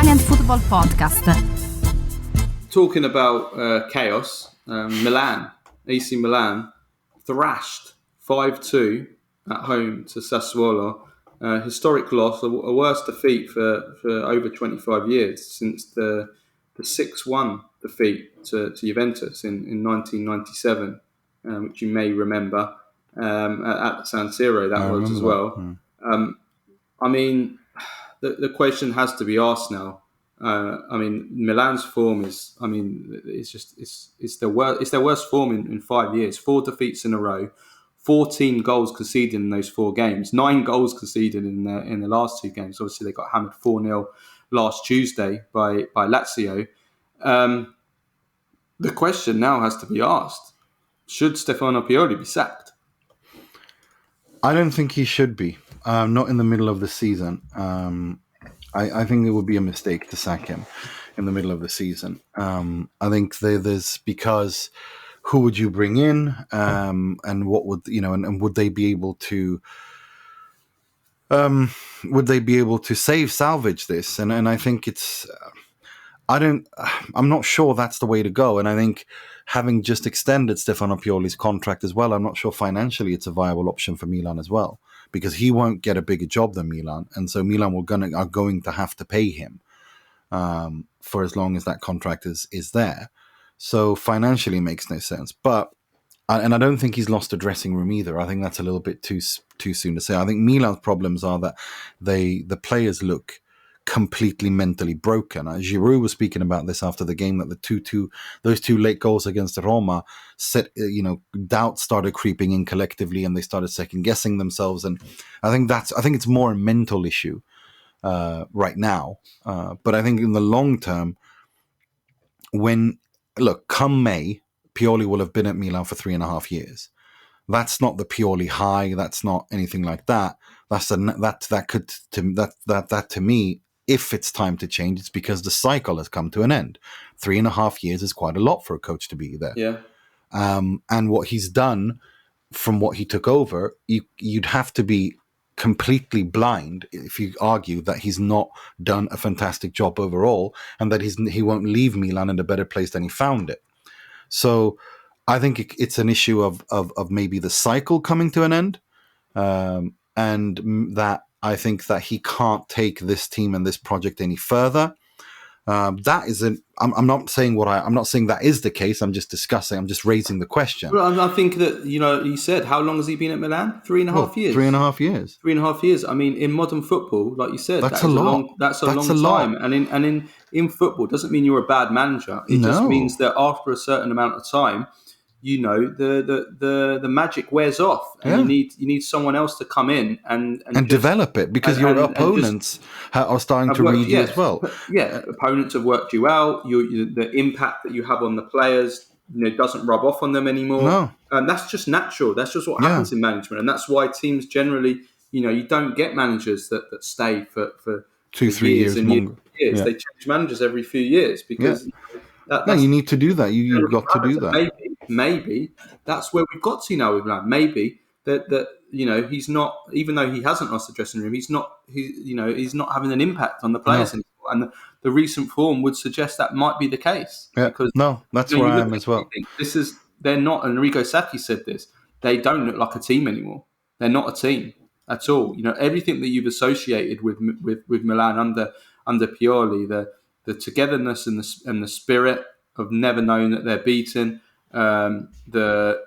Italian Football Podcast. Talking about chaos, Milan, AC Milan, thrashed 5-2 at home to Sassuolo. Historic loss, a worst defeat for over 25 years since the 6-1 defeat to Juventus in 1997, which you may remember at San Siro, that was as well. I mean, the question has to be asked now. Milan's form is, it's their worst form in 5 years. 4 defeats in a row, 14 goals conceded in those 4 games, 9 goals conceded in the last 2 games. Obviously, they got hammered 4-0 last Tuesday by Lazio. The question now has to be asked: should Stefano Pioli be sacked? I don't think he should be. Not in the middle of the season. I think it would be a mistake to sack him in the middle of the season. I think there's because who would you bring in, and what would and would they be able to? Would they be able to salvage this? And I think it's. I'm not sure that's the way to go. And I think having just extended Stefano Pioli's contract as well, I'm not sure financially it's a viable option for Milan as well, because he won't get a bigger job than Milan. And so Milan are going to have to pay him for as long as that contract is there. So financially it makes no sense. And I don't think he's lost a dressing room either. I think that's a little bit too soon to say. I think Milan's problems are that the players look completely mentally broken. Giroud was speaking about this after the game, that those 2 late goals against Roma set, doubt started creeping in collectively, and they started second guessing themselves. And I think it's more a mental issue right now. But I think in the long term, come May, Pioli will have been at Milan for 3.5 years. That's not the Pioli high. That's not anything like that. That to me, if it's time to change, it's because the cycle has come to an end. 3.5 years is quite a lot for a coach to be there. Yeah. And what he's done from what he took over, you'd have to be completely blind if you argue that he's not done a fantastic job overall, and that he won't leave Milan in a better place than he found it. So I think it's an issue of maybe the cycle coming to an end, and that I think that he can't take this team and this project any further. That isn't. I'm not saying I'm not saying that is the case. I'm just discussing. I'm just raising the question. Well, I think that you said, how long has he been at Milan? 3.5 years. 3.5 years. 3.5 years. I mean, in modern football, like you said, that's a lot. That's a long time. And in football, doesn't mean you're a bad manager. It just means that after a certain amount of time, the magic wears off, and you need someone else to come in and develop it, because your opponents are starting to read you as well. Opponents have worked you out. The impact that you have on the players, doesn't rub off on them anymore. No. And that's just natural. That's just what happens in management, and that's why teams generally, you don't get managers that stay for 2-3 years and longer. years. Yeah. They change managers every few years because. You need to do that. You've got to do that. Maybe that's where we've got to now with Milan. Maybe that he's not, even though he hasn't lost the dressing room, he's not having an impact on the players anymore. And the recent form would suggest that might be the case. Yeah. Because that's where I am as well. They're not. And Enrico Sacchi said this. They don't look like a team anymore. They're not a team at all. Everything that you've associated with Milan under Pioli, the togetherness and the spirit of never knowing that they're beaten, the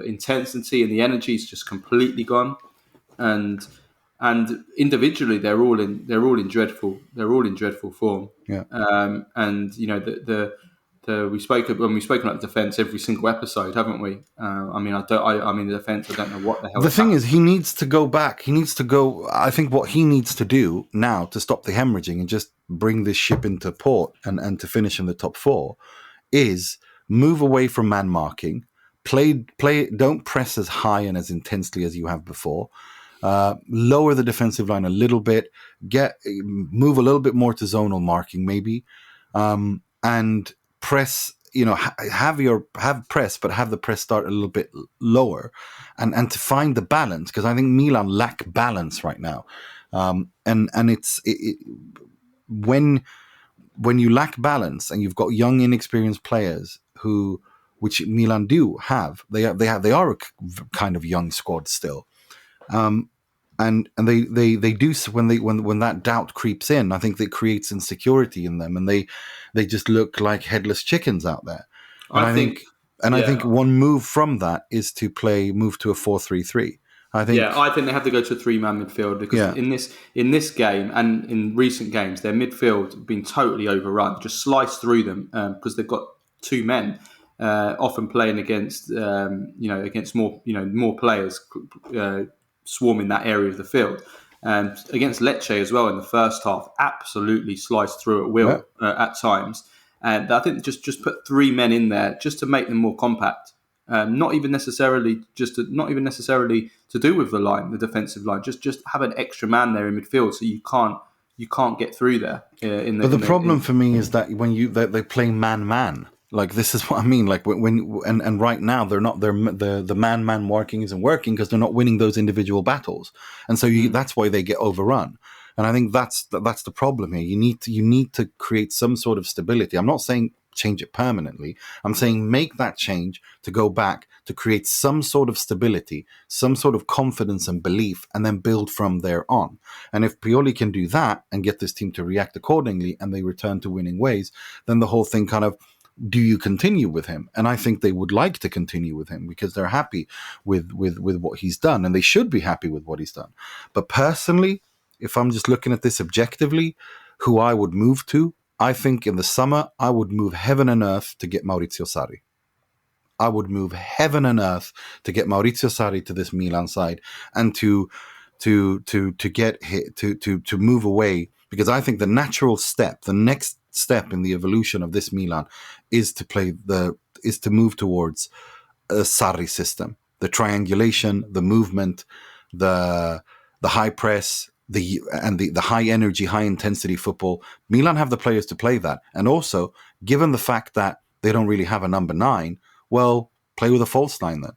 intensity and the energy is just completely gone, and individually they're all in dreadful form. Yeah. We've spoken about defence every single episode, haven't we? The defence, I don't know what the hell. The thing is, he needs to go back. He needs to go. I think what he needs to do now to stop the hemorrhaging and just bring this ship into port and to finish in the top 4 is move away from man marking. Play. Don't press as high and as intensely as you have before. Lower the defensive line a little bit. Move a little bit more to zonal marking, maybe, and press. Have press, but have the press start a little bit lower, and to find the balance, because I think Milan lack balance right now, and when you lack balance and you've got young, inexperienced players which Milan do have, they are a kind of young squad still, and they do, when that doubt creeps in, I think that creates insecurity in them, and they just look like headless chickens out there. And I think one move from that is to move to a 4-3-3. I think they have to go to a 3-man midfield, because in this game and in recent games, their midfield have been totally overrun, just sliced through them, because they've got 2 men often playing against against more players swarming that area of the field. And against Lecce as well in the first half, absolutely sliced through at will at times. And I think just put 3 men in there just to make them more compact. Not even necessarily to do with the defensive line. Just have an extra man there in midfield, so you can't get through there. But the problem for me is that when they play man. Like, this is what I mean. Like, when right now the man working isn't working because they're not winning those individual battles, and so that's why they get overrun. And I think that's the problem here. You need to create some sort of stability. I'm not saying change it permanently. I'm saying make that change to go back to create some sort of stability, some sort of confidence and belief, and then build from there on. And if Pioli can do that and get this team to react accordingly, and they return to winning ways, then the whole thing kind of, do you continue with him? And I think they would like to continue with him because they're happy with what he's done, and they should be happy with what he's done. But personally, if I'm just looking at this objectively, who I would move to, I think in the summer, I would move heaven and earth to get Maurizio Sarri. I would move heaven and earth to get Maurizio Sarri to this Milan side, and to get hit, to move away, because I think the natural step, the next step in the evolution of this Milan is to move towards a Sarri system, the triangulation, the movement, the high press, the high energy, high intensity football. Milan have the players to play that, and also given the fact that they don't really have a number 9, well, play with a false 9 then.